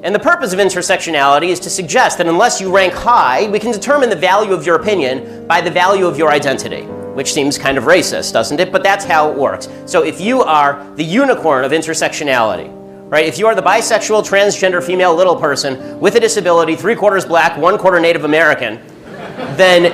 And the purpose of intersectionality is to suggest that unless you rank high, we can determine the value of your opinion by the value of your identity, which seems kind of racist, doesn't it? But that's how it works. So if you are the unicorn of intersectionality, right? If you are the bisexual, transgender, female, little person with a disability, 3/4 black, 1/4 Native American, then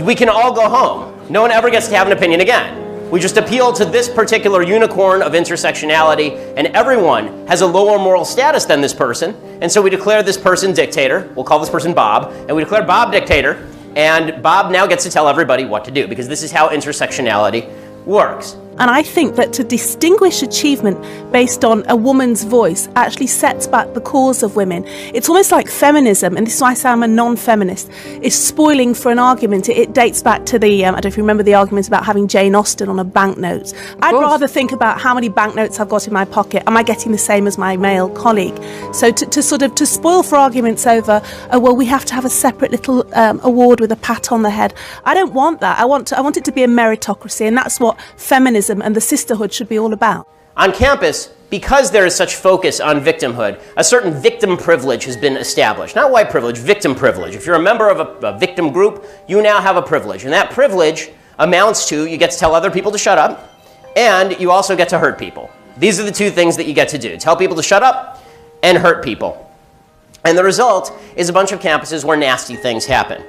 we can all go home. No one ever gets to have an opinion again. We just appeal to this particular unicorn of intersectionality, and everyone has a lower moral status than this person, and so we declare this person dictator. We'll call this person Bob, and we declare Bob dictator, and Bob now gets to tell everybody what to do, because this is how intersectionality works. And I think that to distinguish achievement based on a woman's voice actually sets back the cause of women. It's almost like feminism, and this is why I say I'm a non-feminist, is spoiling for an argument. It dates back to the, I don't know if you remember the argument about having Jane Austen on a banknote. I'd rather think about how many banknotes I've got in my pocket. Am I getting the same as my male colleague? So to spoil for arguments over, well, we have to have a separate little award with a pat on the head. I don't want that. I want it to be a meritocracy, and that's what feminism and the sisterhood should be all about. On campus, because there is such focus on victimhood, a certain victim privilege has been established. Not white privilege, victim privilege. If you're a member of a victim group, you now have a privilege. And that privilege amounts to you get to tell other people to shut up, and you also get to hurt people. These are the two things that you get to do. Tell people to shut up and hurt people. And the result is a bunch of campuses where nasty things happen.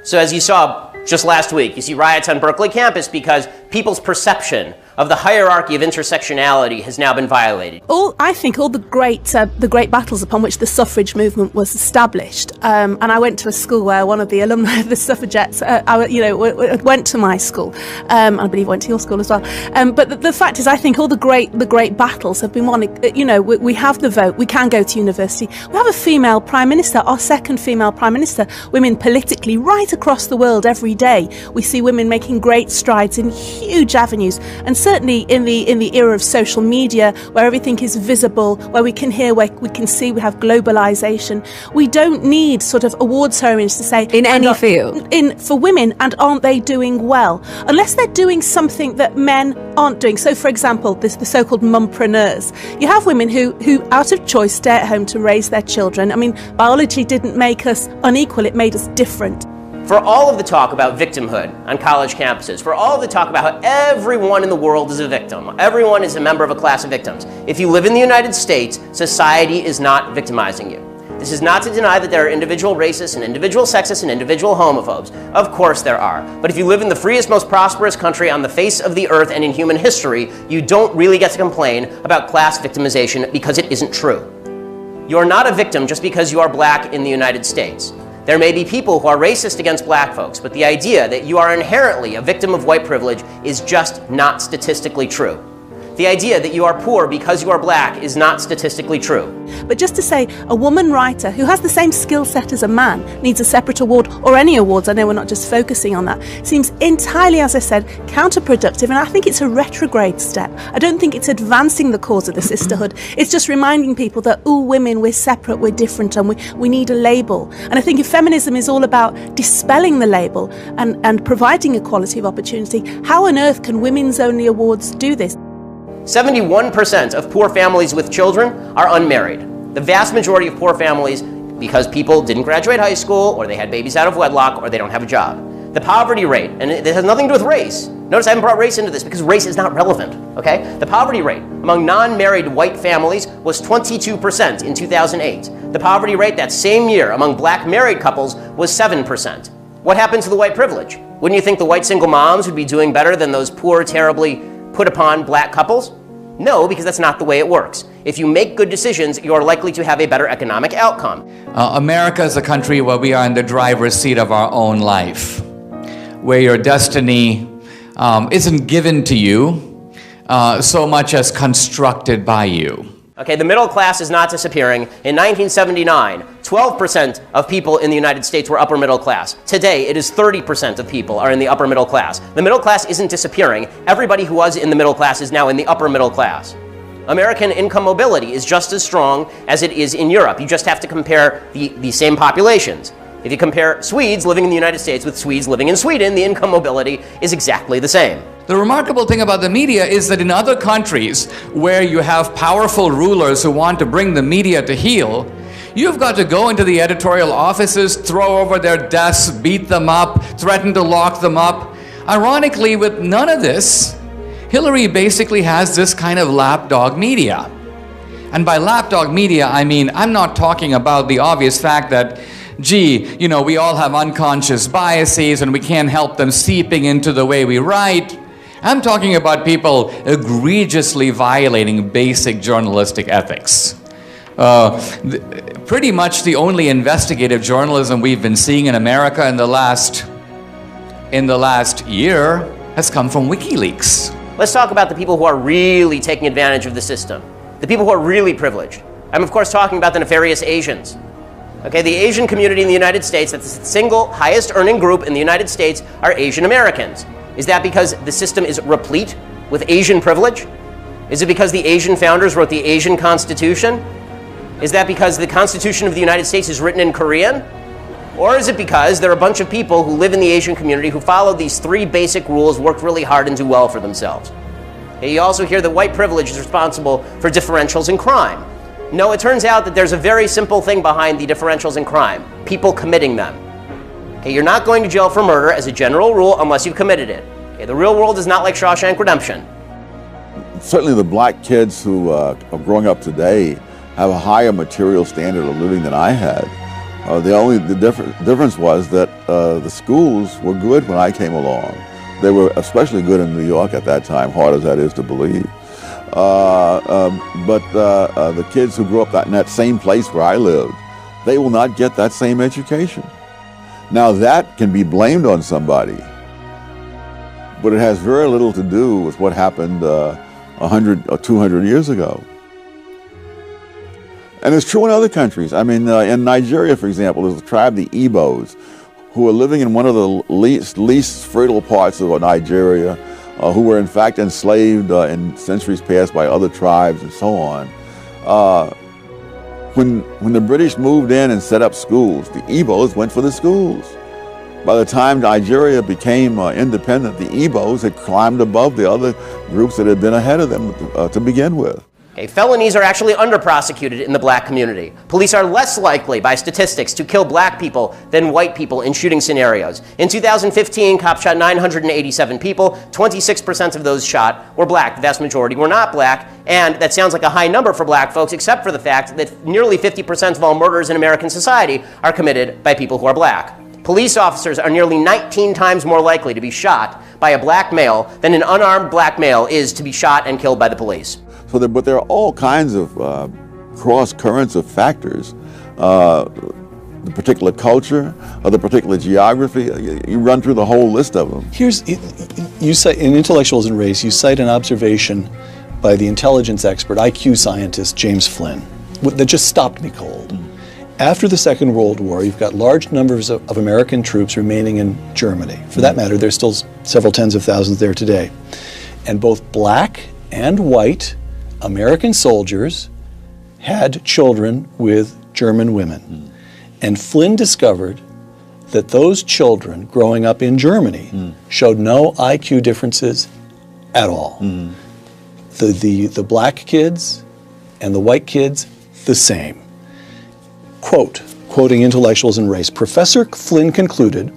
So as you saw just last week, you see riots on Berkeley campus because people's perception of the hierarchy of intersectionality has now been violated. I think all the great battles upon which the suffrage movement was established, and I went to a school where one of the alumni of the suffragettes, went to my school. I believe went to your school as well. But the fact is, I think all the great battles have been won. We have the vote. We can go to university. We have a female prime minister, our second female prime minister. Women politically right across the world every day. We see women making great strides in huge avenues, and certainly in the era of social media, where everything is visible, where we can hear, where we can see, we have globalization. We don't need sort of award ceremonies to say in any field for women, and aren't they doing well? Unless they're doing something that men aren't doing. So, for example, the so-called mumpreneurs. You have women who out of choice stay at home to raise their children. I mean, biology didn't make us unequal; it made us different. For all of the talk about victimhood on college campuses, for all of the talk about how everyone in the world is a victim, everyone is a member of a class of victims, if you live in the United States, society is not victimizing you. This is not to deny that there are individual racists and individual sexists and individual homophobes. Of course there are. But if you live in the freest, most prosperous country on the face of the earth and in human history, you don't really get to complain about class victimization because it isn't true. You are not a victim just because you are black in the United States. There may be people who are racist against black folks, but the idea that you are inherently a victim of white privilege is just not statistically true. The idea that you are poor because you are black is not statistically true. But just to say, a woman writer who has the same skill set as a man needs a separate award, or any awards, I know we're not just focusing on that, seems entirely, as I said, counterproductive, and I think it's a retrograde step. I don't think it's advancing the cause of the sisterhood. It's just reminding people that, women, we're separate, we're different, and we need a label. And I think if feminism is all about dispelling the label and providing equality of opportunity, how on earth can women's only awards do this? 71% of poor families with children are unmarried. The vast majority of poor families because people didn't graduate high school, or they had babies out of wedlock, or they don't have a job. The poverty rate, and it has nothing to do with race. Notice I haven't brought race into this because race is not relevant, okay? The poverty rate among non-married white families was 22% in 2008. The poverty rate that same year among black married couples was 7%. What happened to the white privilege? Wouldn't you think the white single moms would be doing better than those poor, terribly put upon black couples? No, because that's not the way it works. If you make good decisions, you're likely to have a better economic outcome. America is a country where we are in the driver's seat of our own life, where your destiny isn't given to you so much as constructed by you. Okay, the middle class is not disappearing. In 1979, 12% of people in the United States were upper middle class. Today, it is 30% of people are in the upper middle class. The middle class isn't disappearing. Everybody who was in the middle class is now in the upper middle class. American income mobility is just as strong as it is in Europe. You just have to compare the same populations. If you compare Swedes living in the United States with Swedes living in Sweden, the income mobility is exactly the same. The remarkable thing about the media is that in other countries where you have powerful rulers who want to bring the media to heel, You've got to go into the editorial offices, throw over their desks, beat them up, threaten to lock them up. Ironically, with none of this, Hillary basically has this kind of lapdog media. And by lapdog media, I mean, I'm not talking about the obvious fact that, gee, you know, we all have unconscious biases and we can't help them seeping into the way we write. I'm talking about people egregiously violating basic journalistic ethics. Pretty much the only investigative journalism we've been seeing in America in the last year has come from WikiLeaks. Let's talk about the people who are really taking advantage of the system. The people who are really privileged. I'm of course talking about the nefarious Asians. Okay, the Asian community in the United States, that's the single highest earning group in the United States, are Asian Americans. Is that because the system is replete with Asian privilege? Is it because the Asian founders wrote the Asian Constitution? Is that because the Constitution of the United States is written in Korean? Or is it because there are a bunch of people who live in the Asian community who follow these three basic rules, work really hard, and do well for themselves? Okay, you also hear that white privilege is responsible for differentials in crime. No, it turns out that there's a very simple thing behind the differentials in crime: people committing them. Okay, you're not going to jail for murder as a general rule unless you've committed it. Okay, the real world is not like Shawshank Redemption. Certainly the black kids who are growing up today have a higher material standard of living than I had. The difference was that the schools were good when I came along. They were especially good in New York at that time, hard as that is to believe. But the kids who grew up in that same place where I lived, they will not get that same education. Now that can be blamed on somebody, but it has very little to do with what happened 100 or 200 years ago. And it's true in other countries. I mean, in Nigeria, for example, there's a tribe, the Igbos, who are living in one of the least fertile parts of Nigeria, who were in fact enslaved in centuries past by other tribes and so on. When the British moved in and set up schools, the Igbos went for the schools. By the time Nigeria became independent, the Igbos had climbed above the other groups that had been ahead of them to begin with. Okay, felonies are actually under-prosecuted in the black community. Police are less likely, by statistics, to kill black people than white people in shooting scenarios. In 2015, cops shot 987 people. 26% of those shot were black. The vast majority were not black. And that sounds like a high number for black folks, except for the fact that nearly 50% of all murders in American society are committed by people who are black. Police officers are nearly 19 times more likely to be shot by a black male than an unarmed black male is to be shot and killed by the police. But there are all kinds of cross currents of factors. The particular culture, or the particular geography, you run through the whole list of them. You cite, in Intellectuals and Race, you cite an observation by the intelligence expert, IQ scientist, James Flynn, that just stopped me cold. After the Second World War, you've got large numbers of American troops remaining in Germany. For that matter, there's still several tens of thousands there today. And both black and white American soldiers had children with German women. And Flynn discovered that those children growing up in Germany showed no IQ differences at all. The black kids and the white kids, the same. Quoting Intellectuals and Race, Professor Flynn concluded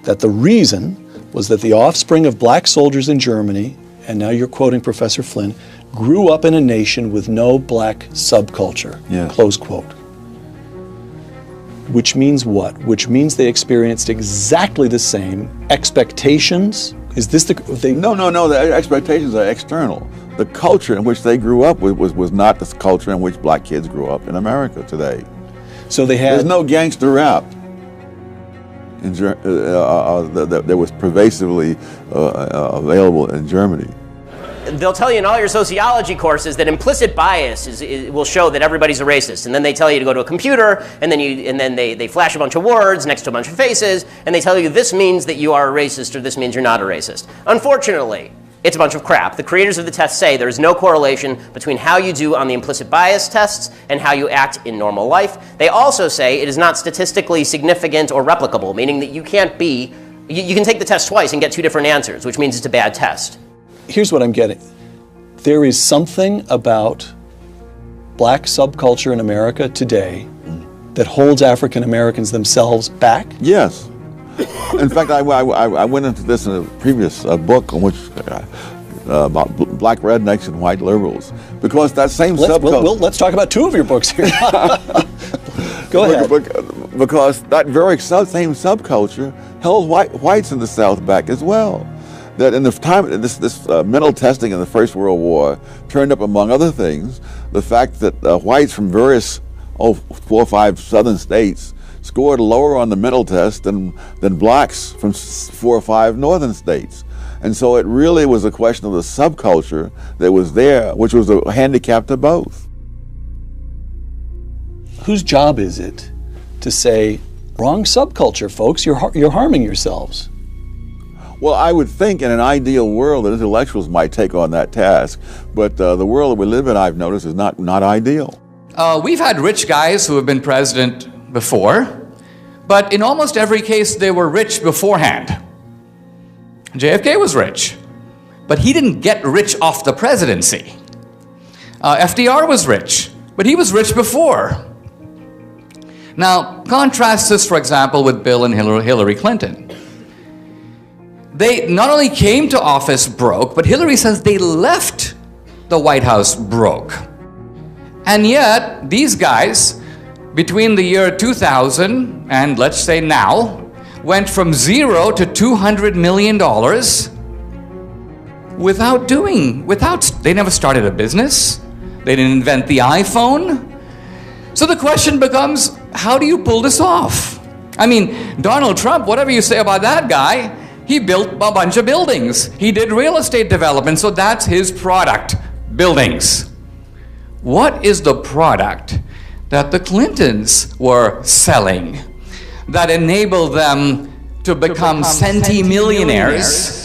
that the reason was that the offspring of black soldiers in Germany, and now you're quoting Professor Flynn, grew up in a nation with no black subculture, close quote. Which means what? Which means they experienced exactly the same expectations? Is this No, the expectations are external. The culture in which they grew up was not the culture in which black kids grew up in America today. So they had... There's no gangster rap that was pervasively available in Germany. They'll tell you in all your sociology courses that implicit bias will show that everybody's a racist, and then they tell you to go to a computer, and then they flash a bunch of words next to a bunch of faces, and they tell you this means that you are a racist or this means you're not a racist. Unfortunately, it's a bunch of crap. The creators of the test say there is no correlation between how you do on the implicit bias tests and how you act in normal life. They also say it is not statistically significant or replicable, meaning that you can take the test twice and get two different answers, which means it's a bad test. Here's what I'm getting. There is something about black subculture in America today that holds African Americans themselves back? Yes. In fact, I went into this in a previous book on which about black rednecks and white liberals, because that same subculture. Let's talk about two of your books here. Go ahead. Because that very same subculture held whites in the South back as well. That in the time this mental testing in the First World War turned up, among other things, the fact that whites from various 4 or 5 southern states scored lower on the mental test than blacks from 4 or 5 northern states. And so it really was a question of the subculture that was there, which was a handicap to both. Whose job is it to say, wrong subculture, folks, you're harming yourselves? Well, I would think in an ideal world that intellectuals might take on that task, but the world that we live in, I've noticed, is not ideal. We've had rich guys who have been president before, but in almost every case they were rich beforehand. JFK was rich, but he didn't get rich off the presidency. FDR was rich, but he was rich before. Now, contrast this, for example, with Bill and Hillary Clinton. They not only came to office broke, but Hillary says they left the White House broke. And yet, these guys, between the year 2000 and let's say now, went from $0 to $200 million they never started a business. They didn't invent the iPhone. So the question becomes, how do you pull this off? I mean, Donald Trump, whatever you say about that guy, he built a bunch of buildings. He did real estate development, so that's his product, buildings. What is the product that the Clintons were selling that enabled them to become centimillionaires